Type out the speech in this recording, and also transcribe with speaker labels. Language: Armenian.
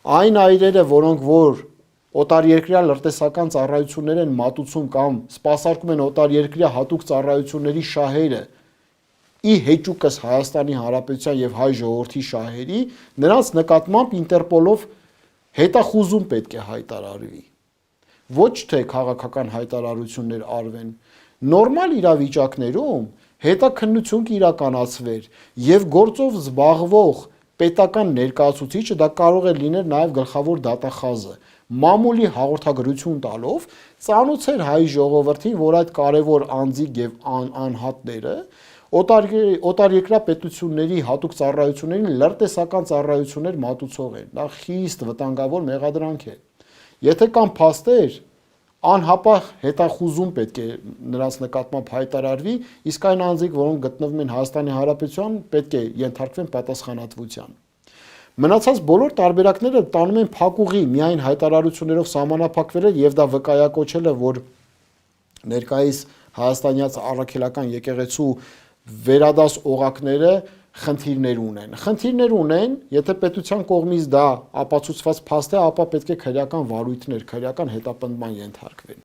Speaker 1: Այն այրերը, որոնք որ օտարերկրյա լրտեսական ծառայություններ են մատուցում կամ սպասարկում են օտարերկրյա հատուկ ծառայությունների շահերը ի հեճուկս Հայաստանի Հանրապետության եւ հայ ժողովրդի շահերի, նրանց նկատմամբ Ինտերպոլով հետախուզում պետք է հայտարարվի։ Ոչ թե քաղաքական հայտարարություններ արվեն։ Նորմալ իրավիճակներում հետաքննություն կիրականացվեր եւ գործով զբաղվող պետական ներկայացուցիչը, դա կարող է լինել նաեւ գլխավոր դատախազը, մամուլի հաղորդագրություն տալով ծանուցեր հայ ժողովրդին, որ այդ կարևոր անձիկ եւ անհատները օտարերկրյա պետությունների հատուկ ծառայություններին լրտեսական ծառայություններ մատուցող են։ Դա խիստ վտանգավոր մեղադրանք է։ Եթե կան փաստեր, անհապաղ հետախուզում պետք է նրանց նկատմամբ հայտարարվի, իսկ այն անձիկ, որոնք գտնվում են Հայաստանի Հանրապետության, պետք է ենթարկվեն պատասխանատվության։ Մնացած բոլոր տարբերակները տանում են փակուղի միայն հայտարարություններով սահմանափակվել է եւ դա վկայակոչել է, որ ներկայիս հայաստանյաց առաքելական եկեղեցու վերադաս օղակները խնդիրներ ունեն, եթե պետության կողմից դա ապացուցված փաստ է, ապա պետք է քրեական վարույթներ, քրեական հետապնդման ենթարկվեն։